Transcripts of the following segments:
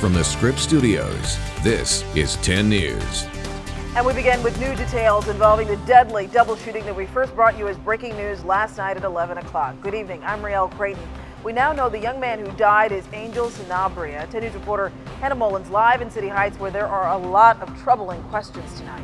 From the Scripps Studios, this is 10 News. And we begin with new details involving the deadly double shooting that we first brought you as breaking news last night at 11 o'clock. Good evening, I'm Rielle Creighton. We now know the young man who died is Angel Sanabria. 10 News reporter Hannah Mullins live in City Heights, where there are a lot of troubling questions tonight.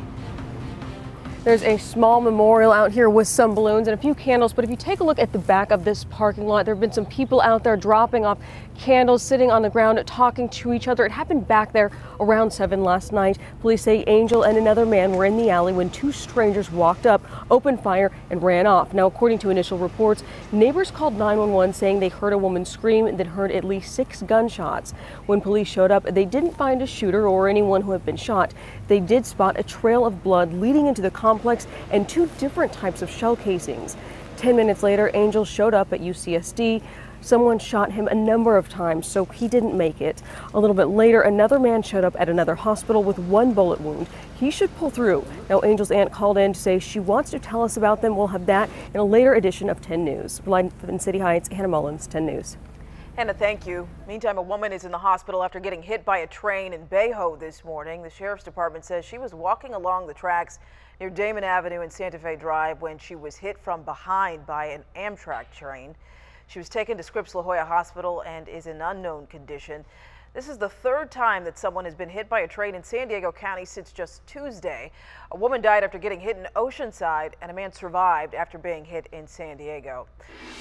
There's a small memorial out here with some balloons and a few candles, but if you take a look at the back of this parking lot, there have been some people out there dropping off candles, sitting on the ground, talking to each other. It happened back there around 7 last night. Police say Angel and another man were in the alley when two strangers walked up, opened fire, and ran off. Now, according to initial reports, neighbors called 911 saying they heard a woman scream and then heard at least 6 gunshots. When police showed up, they didn't find a shooter or anyone who had been shot. They did spot a trail of blood leading into the complex and 2 different types of shell casings. 10 minutes later, Angel showed up at UCSD. Someone shot him a number of times, so he didn't make it. A little bit later, another man showed up at another hospital with 1 bullet wound. He should pull through. Now, Angel's aunt called in to say she wants to tell us about them. We'll have that in a later edition of 10 News. Live in City Heights, Hannah Mullins, 10 News. Hannah, thank you. Meantime, a woman is in the hospital after getting hit by a train in Bayho this morning. The Sheriff's Department says she was walking along the tracks near Damon Avenue and Santa Fe Drive when she was hit from behind by an Amtrak train. She was taken to Scripps La Jolla Hospital and is in unknown condition. This is the 3rd time that someone has been hit by a train in San Diego County since just Tuesday. A woman died after getting hit in Oceanside, and a man survived after being hit in San Diego.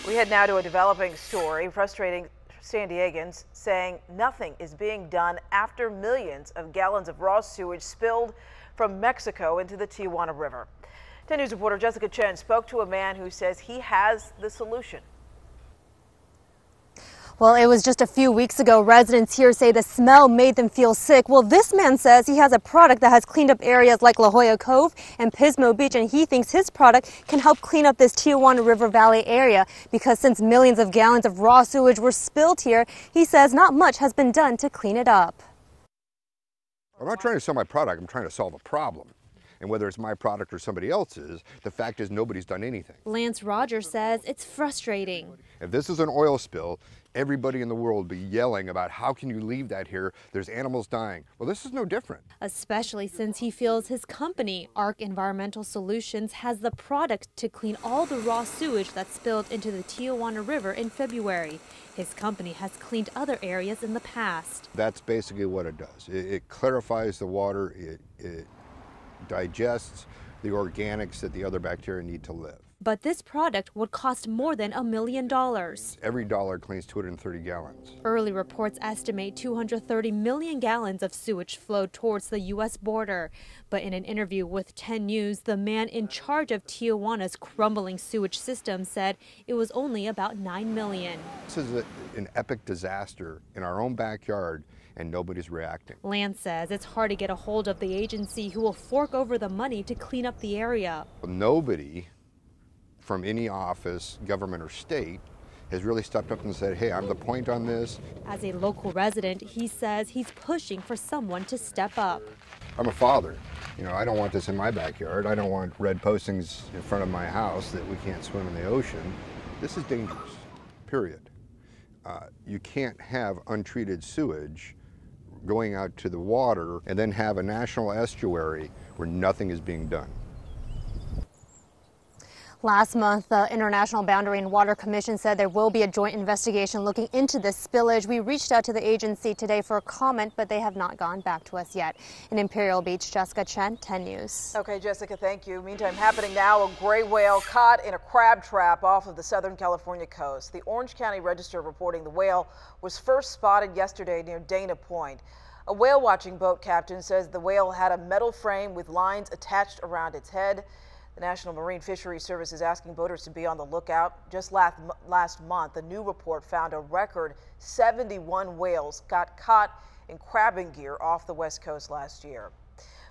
We head now to a developing story, frustrating San Diegans, saying nothing is being done after millions of gallons of raw sewage spilled from Mexico into the Tijuana River. 10 News reporter Jessica Chen spoke to a man who says he has the solution. Well, it was just a few weeks ago. Residents here say the smell made them feel sick. Well, this man says he has a product that has cleaned up areas like La Jolla Cove and Pismo Beach, and he thinks his product can help clean up this Tijuana River Valley area because since millions of gallons of raw sewage were spilled here, he says not much has been done to clean it up. I'm not trying to sell my product, I'm trying to solve a problem. And whether it's my product or somebody else's, the fact is nobody's done anything. Lance Rogers says it's frustrating. If this is an oil spill, everybody in the world will be yelling about how can you leave that here? There's animals dying. Well, this is no different. Especially since he feels his company, ARC Environmental Solutions, has the product to clean all the raw sewage that spilled into the Tijuana River in February. His company has cleaned other areas in the past. That's basically what it does. It clarifies the water. It digests the organics that the other bacteria need to live. But this product would cost more than $1 million. Every dollar cleans 230 gallons. Early reports estimate 230 million gallons of sewage flowed towards the U.S. border. But in an interview with 10 News, the man in charge of Tijuana's crumbling sewage system said it was only about 9 million. This is an epic disaster in our own backyard, and nobody's reacting. Lance says it's hard to get a hold of the agency who will fork over the money to clean up the area. Nobody from any office, government or state, has really stepped up and said, hey, I'm the point on this. As a local resident, he says he's pushing for someone to step up. I'm a father. You know, I don't want this in my backyard. I don't want red postings in front of my house that we can't swim in the ocean. This is dangerous, period. You can't have untreated sewage going out to the water and then have a national estuary where nothing is being done. Last month, the International Boundary and Water Commission said there will be a joint investigation looking into this spillage. We reached out to the agency today for a comment, but they have not gone back to us yet. In Imperial Beach, Jessica Chen, 10 News. Okay, Jessica, thank you. Meantime, happening now, a gray whale caught in a crab trap off of the Southern California coast. The Orange County Register reporting the whale was first spotted yesterday near Dana Point. A whale watching boat captain says the whale had a metal frame with lines attached around its head. The National Marine Fisheries Service is asking boaters to be on the lookout. Just last month, a new report found a record 71 whales got caught in crabbing gear off the West Coast last year.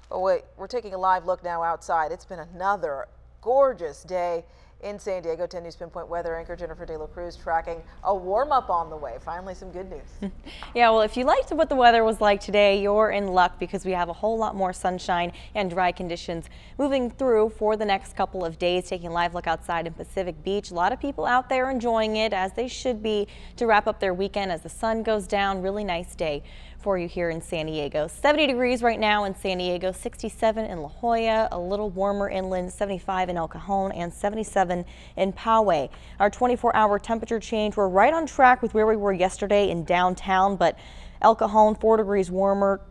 But wait, we're taking a live look now outside. It's been another gorgeous day in San Diego. 10 News Pinpoint weather anchor Jennifer De La Cruz tracking a warm-up on the way. Finally, some good news. Yeah, well, if you liked what the weather was like today, you're in luck because we have a whole lot more sunshine and dry conditions moving through for the next couple of days. Taking a live look outside in Pacific Beach. A lot of people out there enjoying it, as they should be, to wrap up their weekend as the sun goes down. Really nice day. for you here in San Diego. 70 degrees right now in San Diego, 67 in La Jolla, a little warmer inland, 75 in El Cajon, and 77 in Poway. Our 24-hour temperature change, we're right on track with where we were yesterday in downtown, but El Cajon 4 degrees warmer,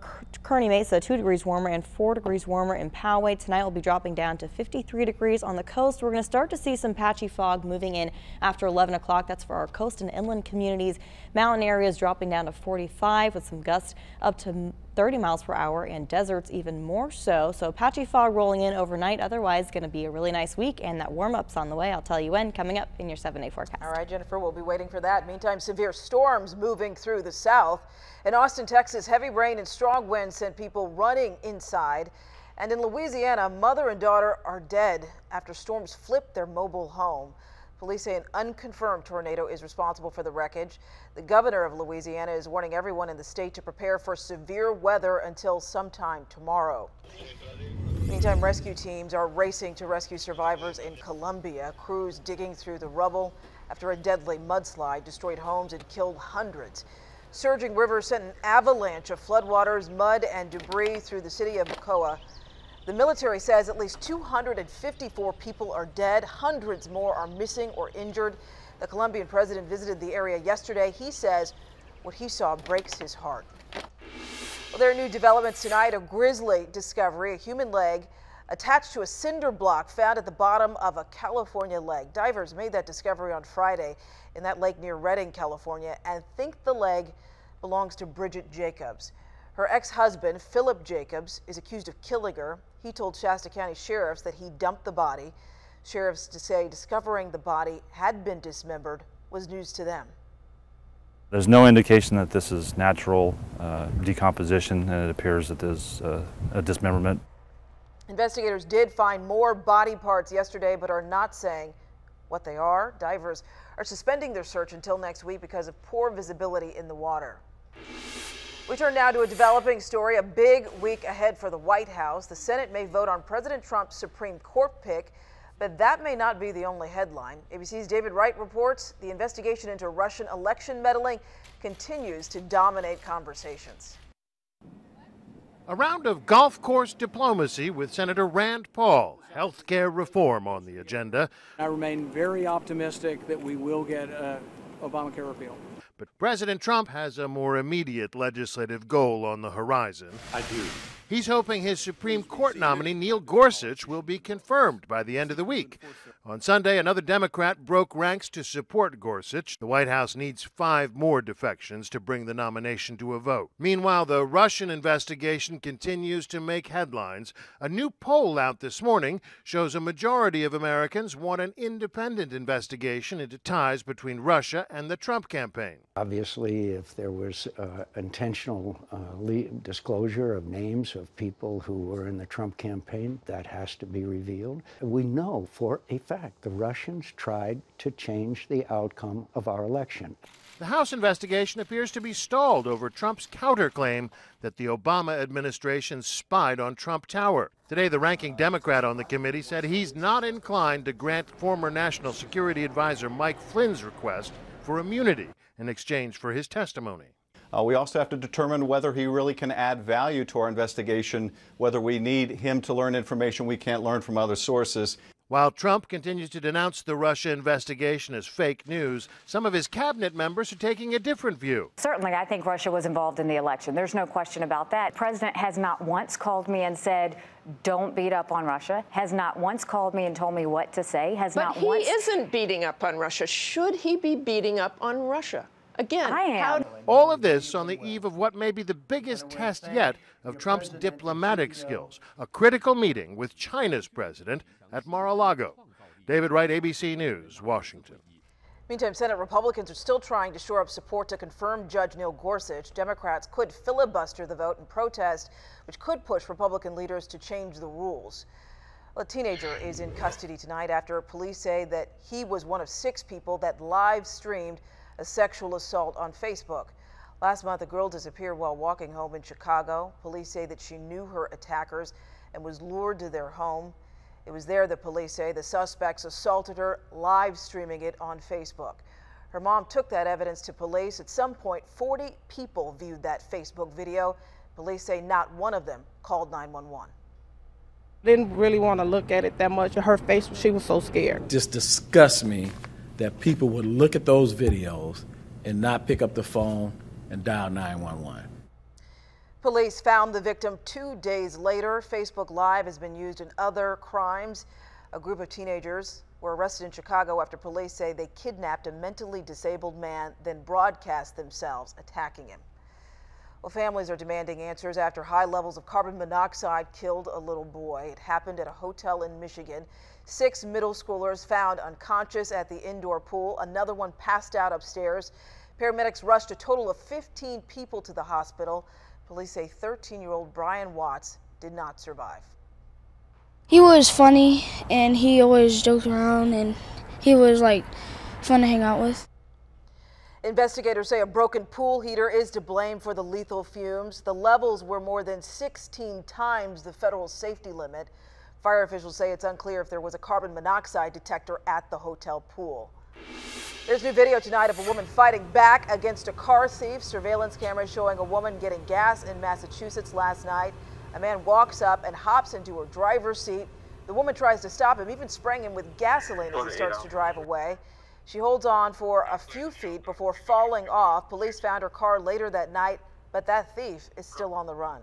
Kearny Mesa 2 degrees warmer, and 4 degrees warmer in Poway. Tonight we'll be dropping down to 53 degrees on the coast. We're going to start to see some patchy fog moving in after 11 o'clock. That's for our coast and inland communities. Mountain areas dropping down to 45 with some gusts up to 30 miles per hour, and deserts even more so. So patchy fog rolling in overnight. Otherwise, going to be a really nice week, and that warm-up's on the way. I'll tell you when, coming up in your 7-day forecast. All right, Jennifer, we'll be waiting for that. Meantime, severe storms moving through the south. In Austin, Texas, heavy rain and strong winds sent people running inside. And in Louisiana, mother and daughter are dead after storms flipped their mobile home. Police say an unconfirmed tornado is responsible for the wreckage. The governor of Louisiana is warning everyone in the state to prepare for severe weather until sometime tomorrow. Meantime, rescue teams are racing to rescue survivors in Colombia. Crews digging through the rubble after a deadly mudslide destroyed homes and killed hundreds. Surging rivers sent an avalanche of floodwaters, mud, and debris through the city of Mocoa. The military says at least 254 people are dead. Hundreds more are missing or injured. The Colombian president visited the area yesterday. He says what he saw breaks his heart. Well, there are new developments tonight. A grisly discovery, a human leg attached to a cinder block found at the bottom of a California lake. Divers made that discovery on Friday in that lake near Redding, California, and think the leg belongs to Bridget Jacobs. Her ex-husband, Philip Jacobs, is accused of killing her. He told Shasta County sheriffs that he dumped the body. Sheriffs say discovering the body had been dismembered was news to them. There's no indication that this is natural decomposition, and it appears that there's a dismemberment. Investigators did find more body parts yesterday, but are not saying what they are. Divers are suspending their search until next week because of poor visibility in the water. We turn now to a developing story, a big week ahead for the White House. The Senate may vote on President Trump's Supreme Court pick, but that may not be the only headline. ABC's David Wright reports the investigation into Russian election meddling continues to dominate conversations. A round of golf course diplomacy with Senator Rand Paul. Healthcare reform on the agenda. I remain very optimistic that we will get Obamacare repeal. But President Trump has a more immediate legislative goal on the horizon. I do. He's hoping his Supreme Court nominee, Neil Gorsuch, will be confirmed by the end of the week. On Sunday, another Democrat broke ranks to support Gorsuch. The White House needs 5 more defections to bring the nomination to a vote. Meanwhile, the Russian investigation continues to make headlines. A new poll out this morning shows a majority of Americans want an independent investigation into ties between Russia and the Trump campaign. Obviously, if there was intentional disclosure of names of people who were in the Trump campaign, that has to be revealed. We know for a fact the Russians tried to change the outcome of our election. The House investigation appears to be stalled over Trump's counterclaim that the Obama administration spied on Trump Tower. Today, the ranking Democrat on the committee said he's not inclined to grant former National Security Advisor Mike Flynn's request for immunity in exchange for his testimony. We also have to determine whether he really can add value to our investigation, whether we need him to learn information we can't learn from other sources. While Trump continues to denounce the Russia investigation as fake news, some of his cabinet members are taking a different view. Certainly, I think Russia was involved in the election. There's no question about that. The president has not once called me and said, don't beat up on Russia, has not once called me and told me what to say, has but not he once... isn't beating up on Russia. Should he be beating up on Russia? Again, I am. All of this on the eve of what may be the biggest test yet of Trump's diplomatic skills, a critical meeting with China's president at Mar-a-Lago. David Wright, ABC News, Washington. Meantime, Senate Republicans are still trying to shore up support to confirm Judge Neil Gorsuch. Democrats could filibuster the vote in protest, which could push Republican leaders to change the rules. A teenager is in custody tonight after police say that he was one of 6 people that live streamed a sexual assault on Facebook. Last month, a girl disappeared while walking home in Chicago. Police say that she knew her attackers and was lured to their home. It was there that police say the suspects assaulted her, live streaming it on Facebook. Her mom took that evidence to police. At some point, 40 people viewed that Facebook video. Police say not one of them called 911. Didn't really want to look at it that much. Her face, she was so scared. Just disgusts me that people would look at those videos and not pick up the phone and dial 911. Police found the victim 2 days later. Facebook Live has been used in other crimes. A group of teenagers were arrested in Chicago after police say they kidnapped a mentally disabled man, then broadcast themselves attacking him. Well, families are demanding answers after high levels of carbon monoxide killed a little boy. It happened at a hotel in Michigan. 6 middle schoolers found unconscious at the indoor pool. Another one passed out upstairs. Paramedics rushed a total of 15 people to the hospital. Police say 13-year-old Brian Watts did not survive. He was funny and he always joked around and he was like fun to hang out with. Investigators say a broken pool heater is to blame for the lethal fumes. The levels were more than 16 times the federal safety limit. Fire officials say it's unclear if there was a carbon monoxide detector at the hotel pool. There's new video tonight of a woman fighting back against a car thief. Surveillance cameras showing a woman getting gas in Massachusetts last night. A man walks up and hops into her driver's seat. The woman tries to stop him, even spraying him with gasoline as he starts to drive away. She holds on for a few feet before falling off. Police found her car later that night, but that thief is still on the run.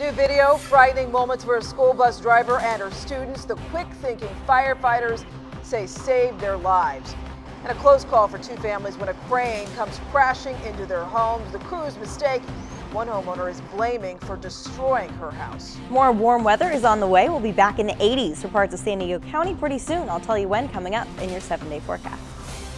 New video, frightening moments for a school bus driver and her students. The quick-thinking firefighters say saved their lives. And a close call for 2 families when a crane comes crashing into their homes. The crew's mistake. One homeowner is blaming for destroying her house. More warm weather is on the way. We'll be back in the 80s for parts of San Diego County pretty soon. I'll tell you when coming up in your 7-day forecast.